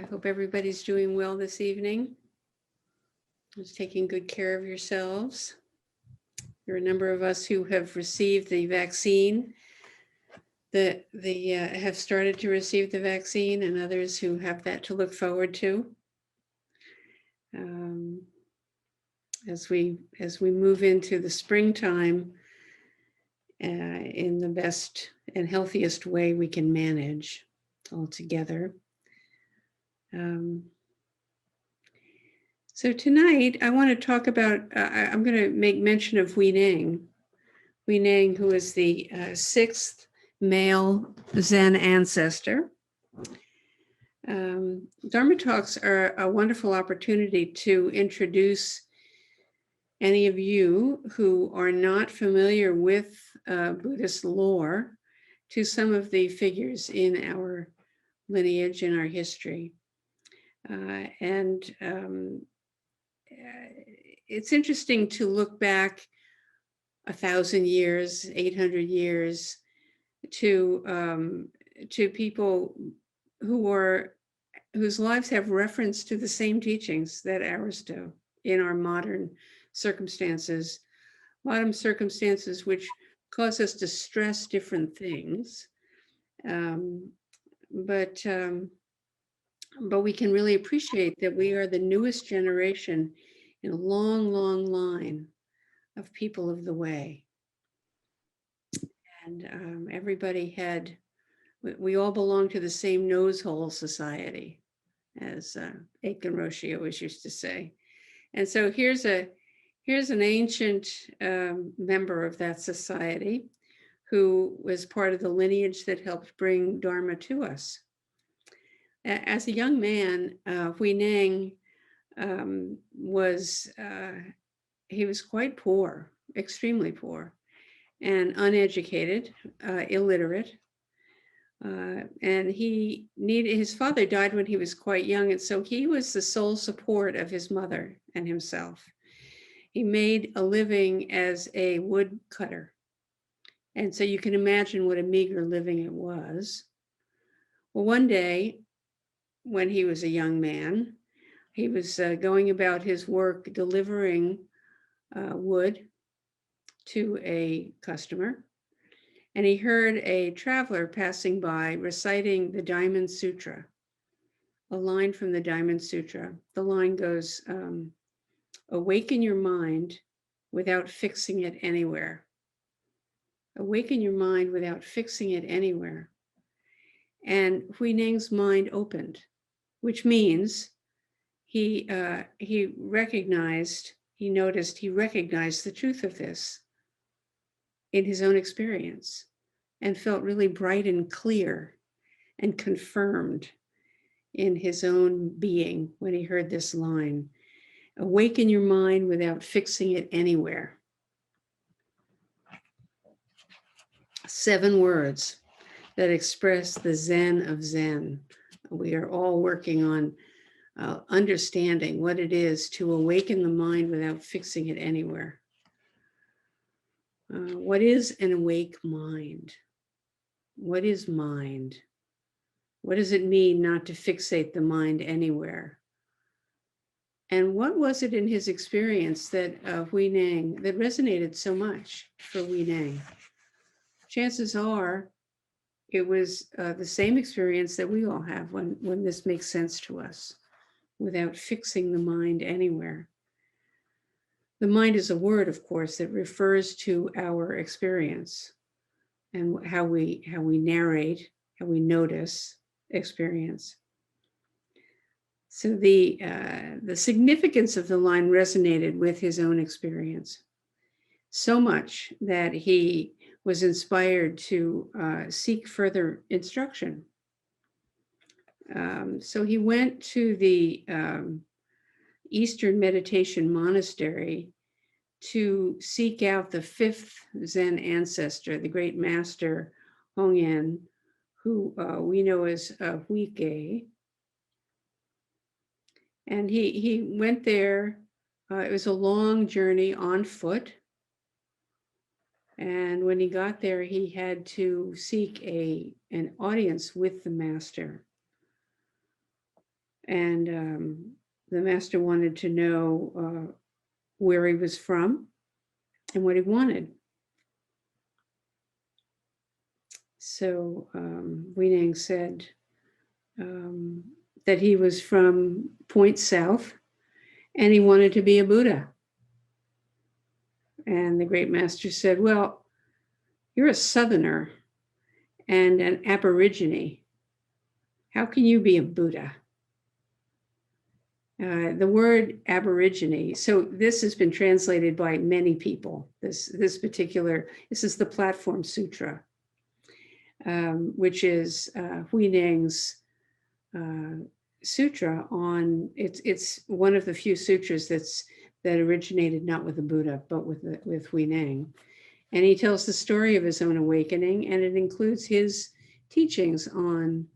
hope everybody's doing well this evening. Just taking good care of yourselves. There are a number of us who have received the vaccine, that have started to receive the vaccine, and others who have that to look forward to. As we move into the springtime in the best and healthiest way we can manage all together. So tonight I want to talk about, I'm going to make mention of Huineng, who is the sixth male Zen ancestor. Dharma talks are a wonderful opportunity to introduce any of you who are not familiar with Buddhist lore to some of the figures in our lineage, in our history. It's interesting to look back 1,000 years, 800 years to people whose lives have reference to the same teachings that ours do in our modern circumstances which cause us to stress different things. But we can really appreciate that we are the newest generation in a long, long line of people of the way. And we all belong to the same nose hole society, as Awaken Roshi always used to say. And so here's an ancient member of that society who was part of the lineage that helped bring Dharma to us. As a young man, Huineng was quite poor, extremely poor, and uneducated, illiterate. And his father died when he was quite young, and so he was the sole support of his mother and himself. He made a living as a woodcutter. And so you can imagine what a meager living it was. Well, one day, when he was a young man, he was going about his work delivering wood to a customer. And he heard a traveler passing by reciting the Diamond Sutra, a line from the Diamond Sutra. The line goes, awaken your mind without fixing it anywhere. Awaken your mind without fixing it anywhere. And Huineng's mind opened, which means he recognized the truth of this in his own experience, and felt really bright and clear and confirmed in his own being when he heard this line, awaken your mind without fixing it anywhere. 7 words that express the Zen of Zen. We are all working on understanding what it is to awaken the mind without fixing it anywhere. What is an awake mind? What is mind? What does it mean not to fixate the mind anywhere? And what was it in his experience that Huineng, that resonated so much for Huineng? Chances are it was the same experience that we all have when this makes sense to us, without fixing the mind anywhere. The mind is a word, of course, that refers to our experience and how we narrate, how we notice experience. So the significance of the line resonated with his own experience so much that he was inspired to seek further instruction. So he went to the Eastern Meditation Monastery to seek out the 5th Zen ancestor, the great master Hongyan, who we know as Huike. And he went there. It was a long journey on foot. And when he got there, he had to seek an audience with the master. And the master wanted to know where he was from and what he wanted. So Huineng said that he was from Point South and he wanted to be a Buddha. And the great master said, well, you're a Southerner and an Aborigine. How can you be a Buddha? The word Aborigine, so this has been translated by many people. This is the Platform Sutra, which is Huineng's sutra on, it's one of the few sutras that originated not with the Buddha, but with Huineng. And he tells the story of his own awakening, and it includes his teachings on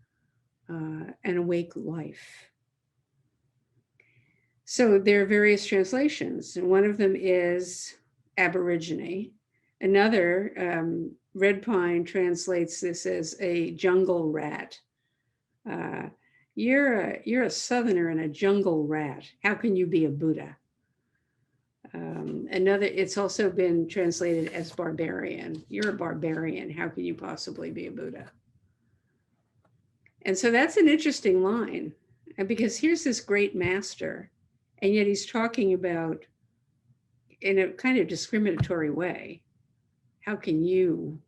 an awake life. So there are various translations, and one of them is Aborigine. Another, Red Pine translates this as a jungle rat. You're a Southerner and a jungle rat. How can you be a Buddha? Another, it's also been translated as barbarian. You're a barbarian. How can you possibly be a Buddha? And so that's an interesting line, because here's this great master, and yet he's talking about, in a kind of discriminatory way, how can you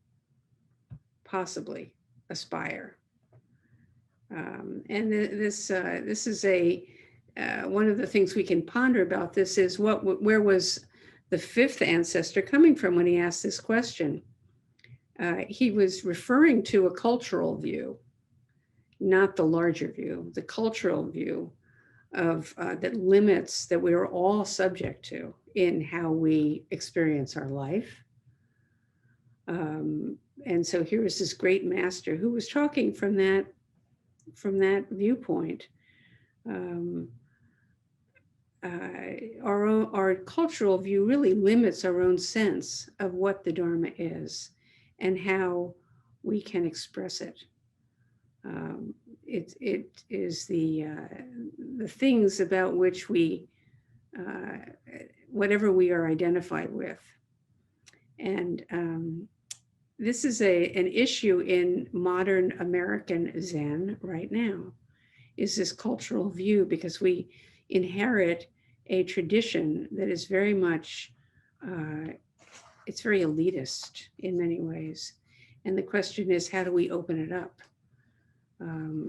possibly aspire? And this is one of the things we can ponder about this is where was the fifth ancestor coming from when he asked this question? He was referring to a cultural view, not the larger view, the cultural view of that limits that we are all subject to in how we experience our life. And so here is this great master who was talking from that viewpoint. Our cultural view really limits our own sense of what the Dharma is and how we can express it. It is the things about which we, whatever we are identified with. And this is an issue in modern American Zen right now, is this cultural view, because we inherit a tradition that is very much, it's very elitist in many ways. And the question is, how do we open it up?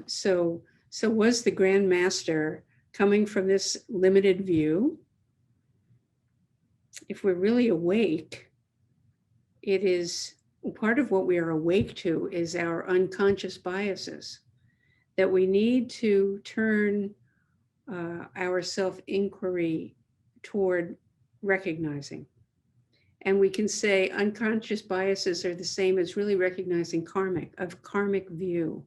So was the Grand Master coming from this limited view? If we're really awake, it is part of what we are awake to is our unconscious biases, that we need to turn our self-inquiry toward recognizing. And we can say unconscious biases are the same as really recognizing karmic view,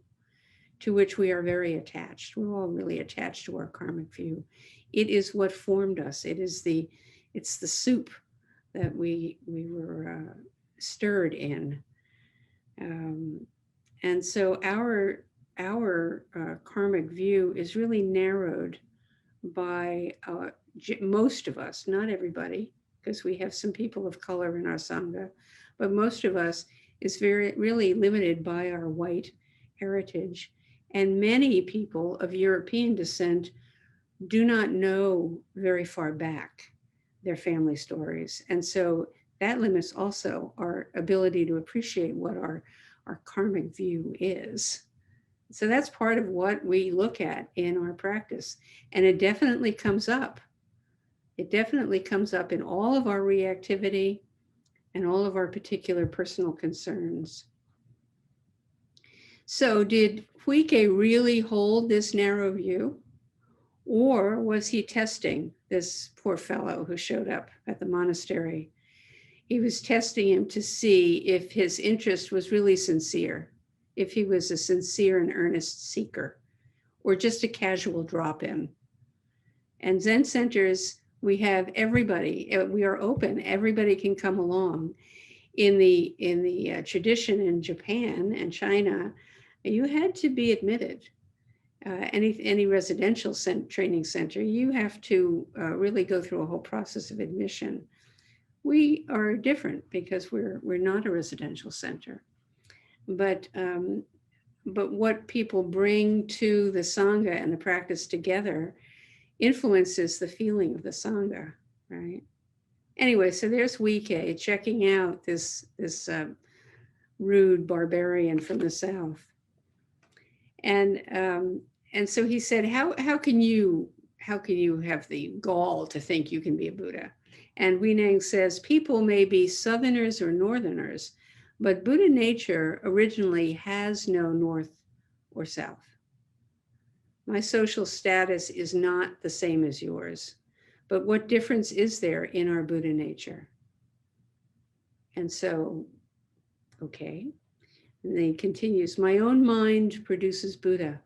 to which we are very attached. We're all really attached to our karmic view. It is what formed us. It's the soup that we were stirred in. And so our karmic view is really narrowed by most of us, not everybody, because we have some people of color in our Sangha, but most of us is really limited by our white heritage. And many people of European descent do not know very far back their family stories. And so that limits also our ability to appreciate what our karmic view is. So that's part of what we look at in our practice. And it definitely comes up. It definitely comes up in all of our reactivity and all of our particular personal concerns. So did Huike really hold this narrow view? Or was he testing this poor fellow who showed up at the monastery? He was testing him to see if his interest was really sincere, if he was a sincere and earnest seeker, or just a casual drop-in. And Zen centers, we have everybody, we are open, everybody can come along. In the tradition in Japan and China, you had to be admitted. any residential training center, you have to really go through a whole process of admission. We are different because we're not a residential center, but what people bring to the Sangha and the practice together influences the feeling of the Sangha, right? Anyway, so there's Wike checking out this rude barbarian from the south, and so he said, how can you have the gall to think you can be a Buddha? And Huineng says, people may be Southerners or Northerners, but Buddha nature originally has no north or south. My social status is not the same as yours, but what difference is there in our Buddha nature? And so, okay. And then he continues, my own mind produces Buddha.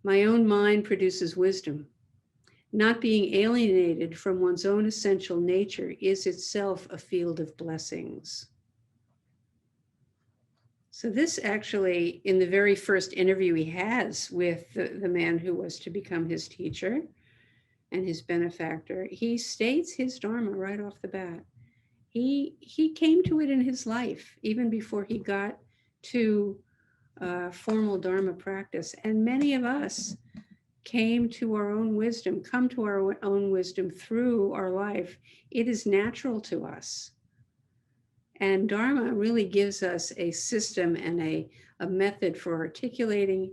My own mind produces wisdom. Not being alienated from one's own essential nature is itself a field of blessings. So this actually, in the very first interview he has with the man who was to become his teacher and his benefactor, he states his Dharma right off the bat. He came to it in his life, even before he got to formal Dharma practice. And many of us come to our own wisdom through our life. It is natural to us. And Dharma really gives us a system and a method for articulating,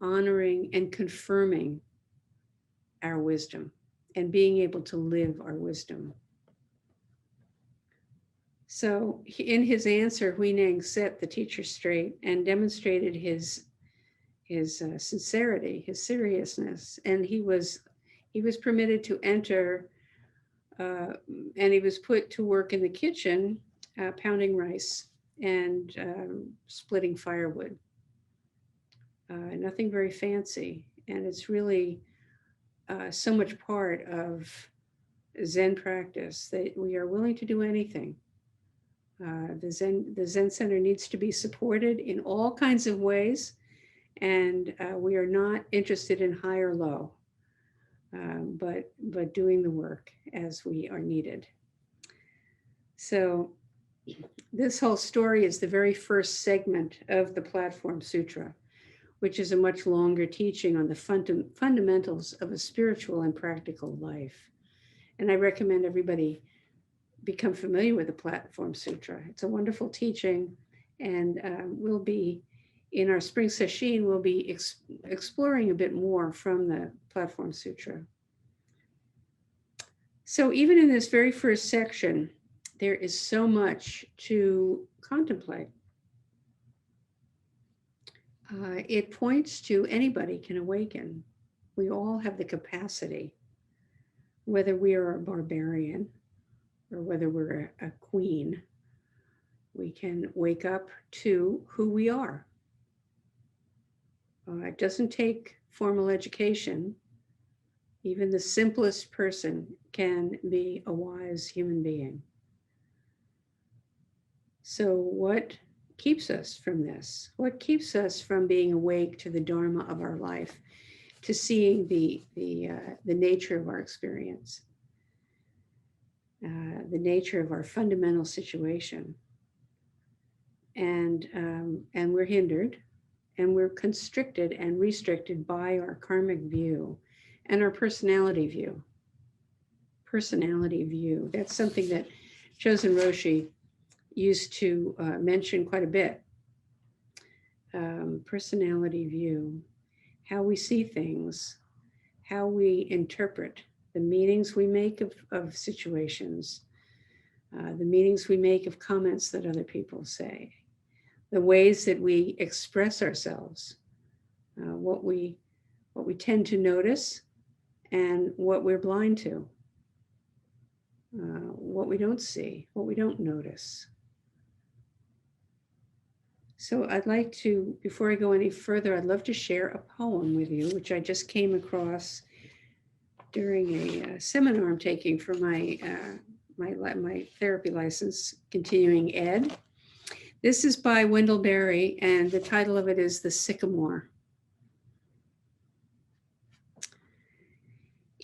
honoring, and confirming our wisdom and being able to live our wisdom. So in his answer, Huineng set the teacher straight and demonstrated his sincerity, his seriousness, and he was permitted to enter, and he was put to work in the kitchen, pounding rice and splitting firewood. Nothing very fancy, and it's really so much part of Zen practice that we are willing to do anything. The Zen Center needs to be supported in all kinds of ways, and we are not interested in high or low, but doing the work as we are needed. So this whole story is the very first segment of the Platform Sutra, which is a much longer teaching on the fundamentals of a spiritual and practical life. And I recommend everybody become familiar with the Platform Sutra. It's a wonderful teaching, and we'll be, in our spring session, we'll be exploring a bit more from the Platform Sutra. So even in this very first section, there is so much to contemplate. It points to anybody can awaken. We all have the capacity, whether we are a barbarian or whether we're a queen, we can wake up to who we are. It doesn't take formal education. Even the simplest person can be a wise human being. So what keeps us from this? What keeps us from being awake to the Dharma of our life, to seeing the nature of our experience, the nature of our fundamental situation? And we're hindered, and we're constricted and restricted by our karmic view and our personality view. Personality view. That's something that Chosen Roshi used to mention quite a bit. Personality view, how we see things, how we interpret the meanings we make of situations, the meanings we make of comments that other people say, the ways that we express ourselves, what we tend to notice and what we're blind to, what we don't see, what we don't notice. So I'd like to, before I go any further, I'd love to share a poem with you, which I just came across during a seminar I'm taking for my therapy license, continuing ed. This is by Wendell Berry, and the title of it is The Sycamore.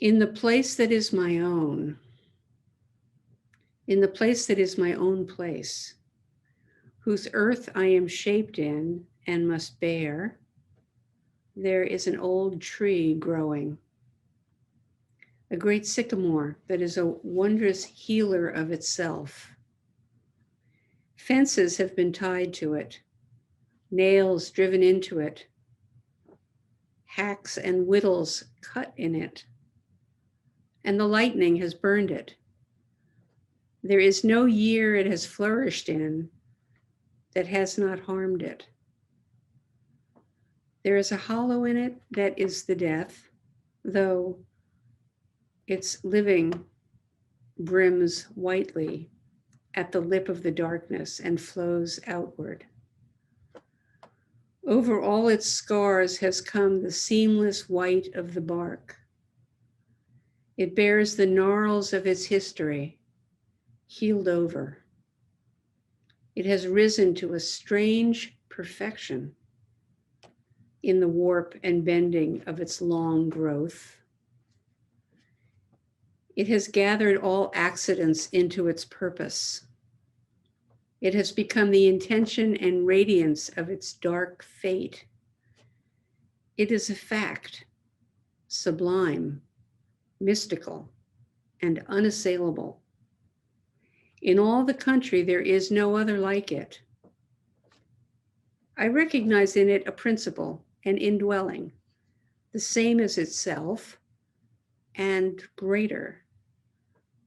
In the place that is my own, in the place that is my own place, whose earth I am shaped in and must bear, there is an old tree growing, a great sycamore that is a wondrous healer of itself. Fences have been tied to it, nails driven into it, hacks and whittles cut in it, and the lightning has burned it. There is no year it has flourished in that has not harmed it. There is a hollow in it that is the death, though its living brims whitely at the lip of the darkness and flows outward. Over all its scars has come the seamless white of the bark. It bears the gnarls of its history, healed over. It has risen to a strange perfection in the warp and bending of its long growth. It has gathered all accidents into its purpose. It has become the intention and radiance of its dark fate. It is a fact, sublime, mystical, and unassailable. In all the country, there is no other like it. I recognize in it a principle, an indwelling, the same as itself and greater,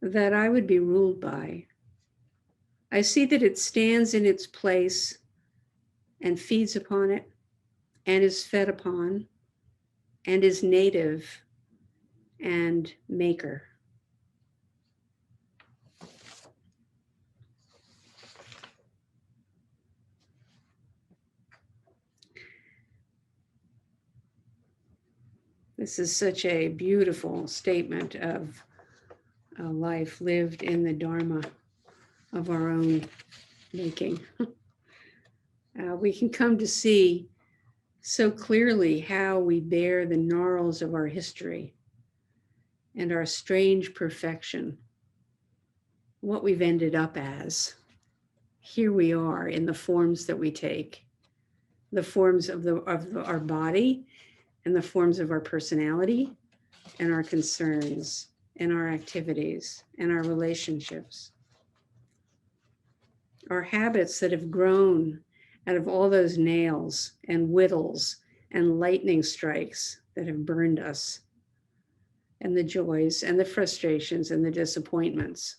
that I would be ruled by. I see that it stands in its place and feeds upon it and is fed upon and is native and maker. This is such a beautiful statement of a life lived in the Dharma of our own making. We can come to see so clearly how we bear the gnarls of our history and our strange perfection, what we've ended up as. Here we are in the forms that we take, the forms of our body and the forms of our personality and our concerns and our activities and our relationships. Our habits that have grown out of all those nails and whittles and lightning strikes that have burned us, and the joys and the frustrations and the disappointments.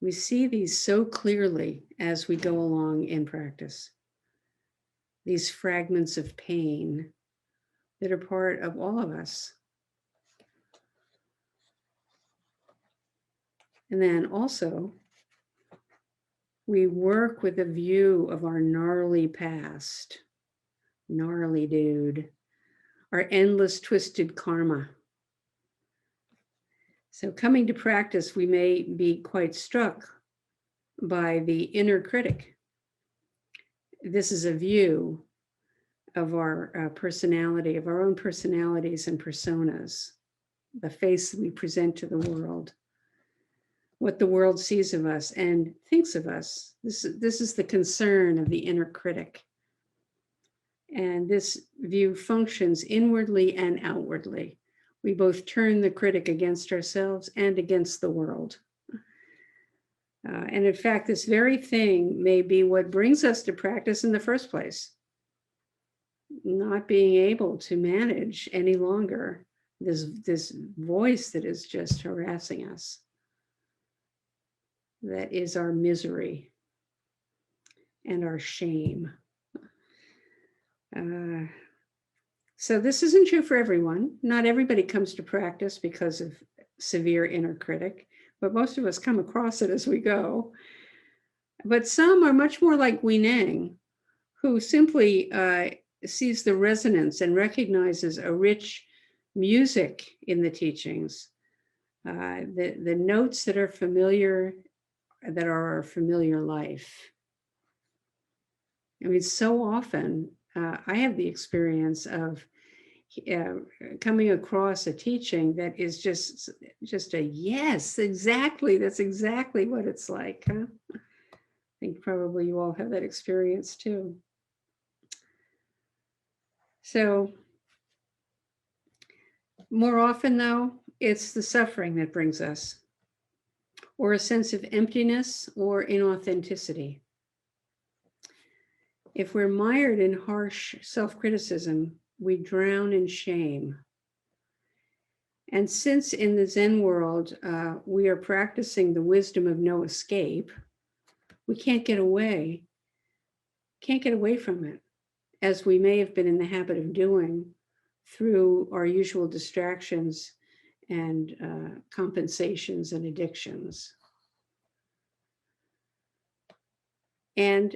We see these so clearly as we go along in practice. These fragments of pain that are part of all of us. And then also, we work with a view of our gnarly past, gnarly dude, our endless twisted karma. So coming to practice, we may be quite struck by the inner critic. This is a view of our personality, of our own personalities and personas, the face we present to the world, what the world sees of us and thinks of us. This is the concern of the inner critic. And this view functions inwardly and outwardly. We both turn the critic against ourselves and against the world. And in fact, this very thing may be what brings us to practice in the first place. Not being able to manage any longer this voice that is just harassing us. That is our misery and our shame. So this isn't true for everyone. Not everybody comes to practice because of severe inner critic, but most of us come across it as we go. But some are much more like Weineng, who simply sees the resonance and recognizes a rich music in the teachings, the notes that are familiar, that are our familiar life. I mean, so often I have the experience of coming across a teaching that is just a yes, exactly. That's exactly what it's like. Huh? I think probably you all have that experience too. So more often though, it's the suffering that brings us, or a sense of emptiness or inauthenticity. If we're mired in harsh self-criticism, we drown in shame. And since in the Zen world, we are practicing the wisdom of no escape, we can't get away from it, as we may have been in the habit of doing through our usual distractions and compensations and addictions. And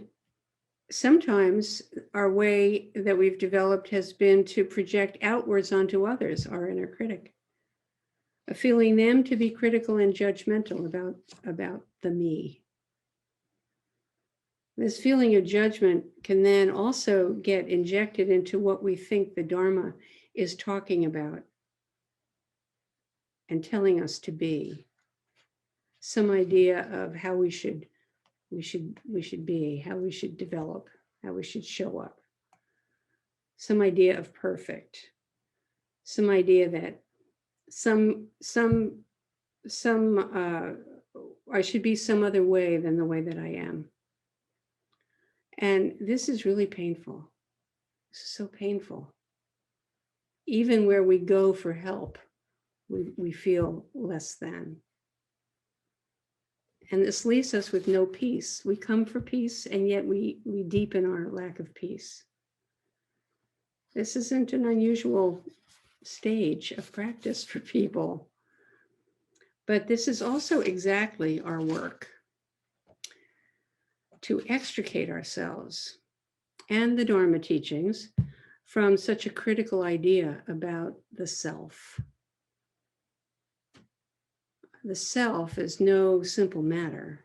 sometimes our way that we've developed has been to project outwards onto others, our inner critic, feeling them to be critical and judgmental about the me. This feeling of judgment can then also get injected into what we think the Dharma is talking about and telling us to be. Some idea of how we should be, how we should develop, how we should show up. Some idea of perfect. Some idea that I should be some other way than the way that I am. And this is really painful. This is so painful. Even where we go for help, we feel less than. And this leaves us with no peace. We come for peace, and yet we deepen our lack of peace. This isn't an unusual stage of practice for people. But this is also exactly our work, to extricate ourselves and the Dharma teachings from such a critical idea about the self. The self is no simple matter.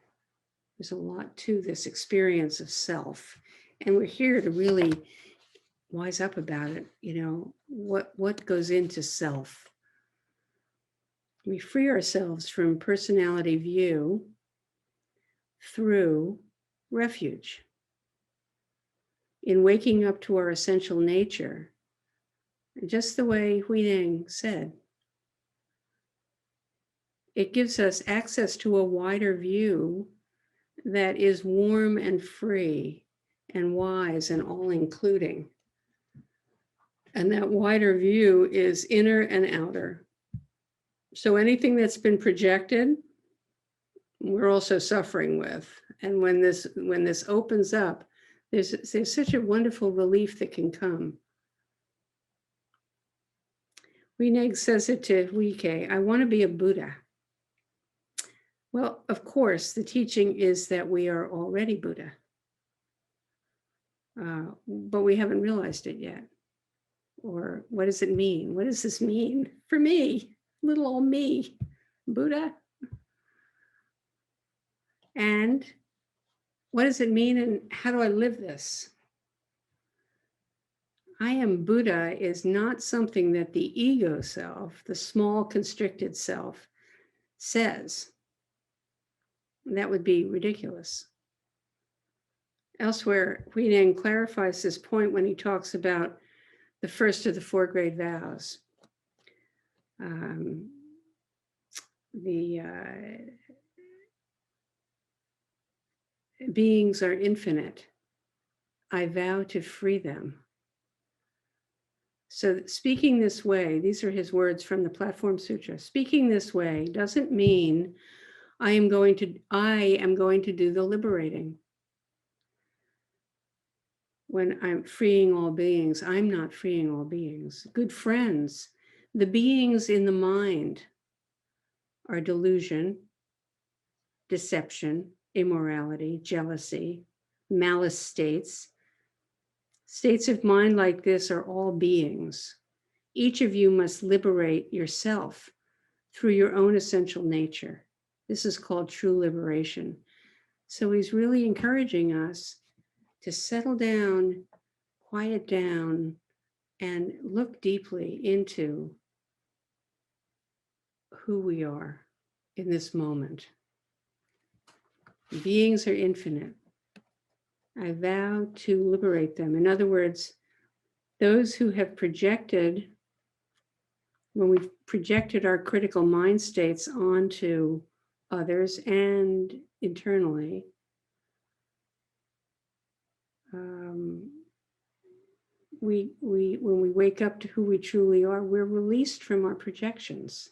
There's a lot to this experience of self, and we're here to really wise up about it. You know, what goes into self. We free ourselves from personality view through refuge. In waking up to our essential nature, just the way Huineng said, it gives us access to a wider view that is warm and free and wise and all-including. And that wider view is inner and outer. So anything that's been projected, we're also suffering with. And when this opens up, there's such a wonderful relief that can come. Huineng says it to Huike, I want to be a Buddha. Well, of course, the teaching is that we are already Buddha, but we haven't realized it yet. Or what does it mean? What does this mean for me, little old me, Buddha? And what does it mean, and how do I live this? I am Buddha is not something that the ego self, the small constricted self, says. That would be ridiculous. Elsewhere, Huineng clarifies this point when he talks about the first of the 4 great vows. Beings are infinite. I vow to free them. So speaking this way, these are his words from the Platform Sutra. Speaking this way doesn't mean I am going to do the liberating. When I'm freeing all beings, I'm not freeing all beings. Good friends, the beings in the mind are delusion, deception, immorality, jealousy, malice states. States of mind like this are all beings. Each of you must liberate yourself through your own essential nature. This is called true liberation. So he's really encouraging us to settle down, quiet down, and look deeply into who we are in this moment. Beings are infinite. I vow to liberate them. In other words, those who have projected, when we've projected our critical mind states onto others and internally, when we wake up to who we truly are, we're released from our projections.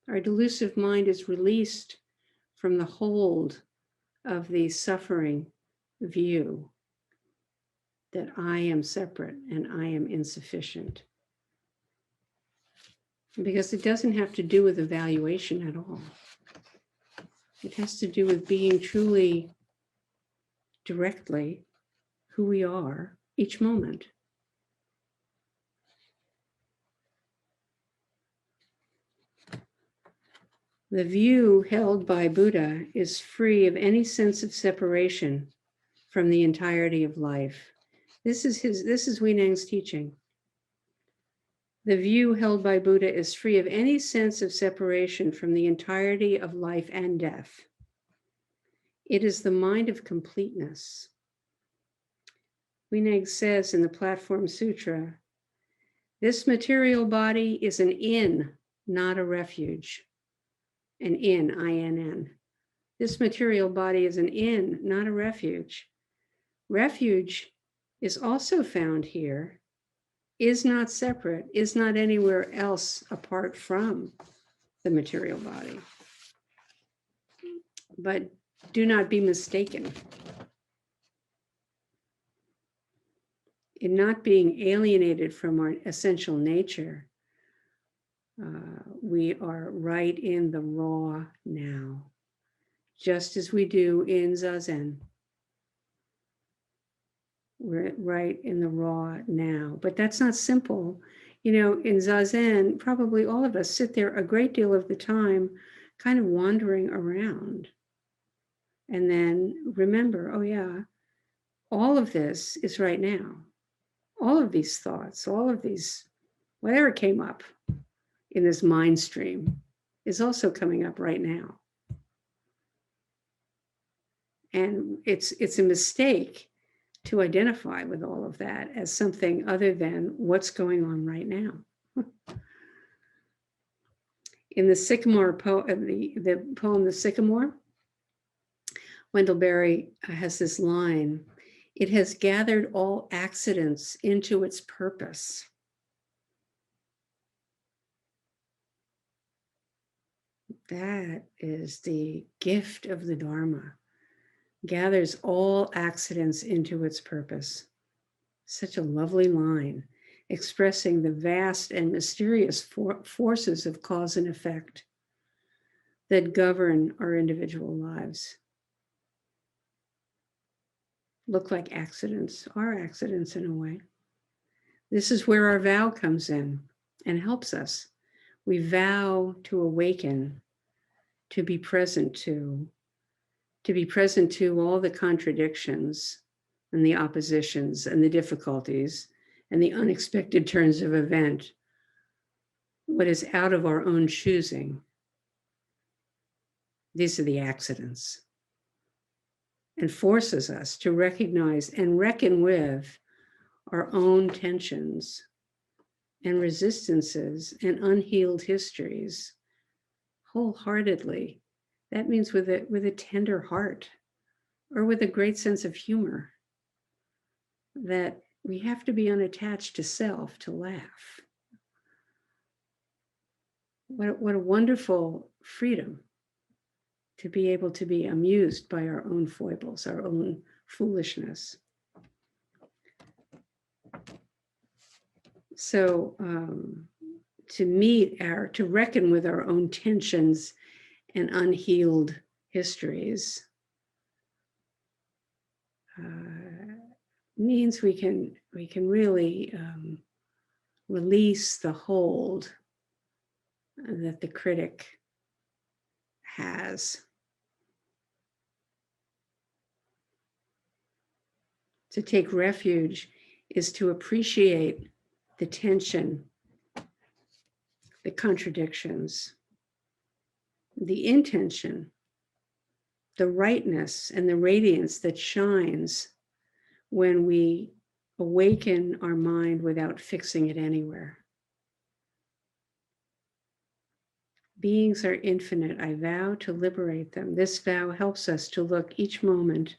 Our delusive mind is released from the hold of the suffering view that I am separate and I am insufficient. Because it doesn't have to do with evaluation at all. It has to do with being truly, directly who we are each moment. The view held by Buddha is free of any sense of separation from the entirety of life. This is Huineng's teaching. The view held by Buddha is free of any sense of separation from the entirety of life and death. It is the mind of completeness. Huineng says in the Platform Sutra, this material body is an inn, not a refuge. An inn, I-N-N. This material body is an inn, not a refuge. Refuge is also found here, is not separate, is not anywhere else apart from the material body. But do not be mistaken. In not being alienated from our essential nature, we are right in the raw now, just as we do in Zazen. We're right in the raw now, but that's not simple. You know, in Zazen, probably all of us sit there a great deal of the time kind of wandering around. And then remember, oh yeah, all of this is right now. All of these thoughts, all of these, whatever came up in this mind stream is also coming up right now. And it's a mistake to identify with all of that as something other than what's going on right now. In the Sycamore the poem, The Sycamore, Wendell Berry has this line, it has gathered all accidents into its purpose. That is the gift of the Dharma. Gathers all accidents into its purpose. Such a lovely line, expressing the vast and mysterious forces of cause and effect that govern our individual lives. Look like accidents, are accidents in a way. This is where our vow comes in and helps us. We vow to awaken, to be present to all the contradictions and the oppositions and the difficulties and the unexpected turns of event, what is out of our own choosing. These are the accidents, and forces us to recognize and reckon with our own tensions and resistances and unhealed histories wholeheartedly. That means with a tender heart or with a great sense of humor, that we have to be unattached to self to laugh. What a wonderful freedom to be able to be amused by our own foibles, our own foolishness. So to reckon with our own tensions and unhealed histories means we can really release the hold that the critic has. To take refuge is to appreciate the tension, the contradictions, the intention, the rightness, and the radiance that shines when we awaken our mind without fixing it anywhere. Beings are infinite. I vow to liberate them. This vow helps us to look each moment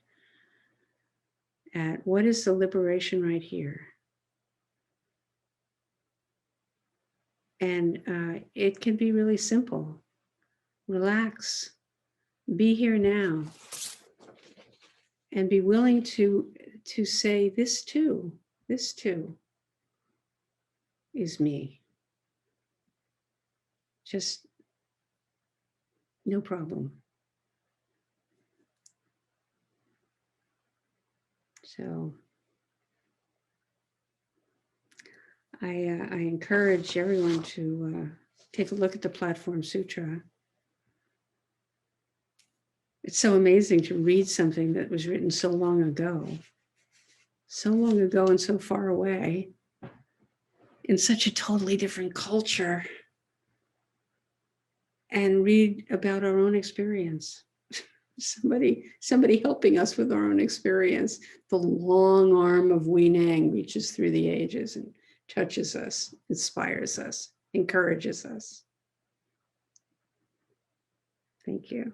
at what is the liberation right here. And it can be really simple. Relax, be here now, and be willing to say, this too is me. Just no problem. So I encourage everyone to take a look at the Platform Sutra. It's so amazing to read something that was written so long ago and so far away, in such a totally different culture, and read about our own experience. Somebody helping us with our own experience. The long arm of Hui Nang reaches through the ages and touches us, inspires us, encourages us. Thank you.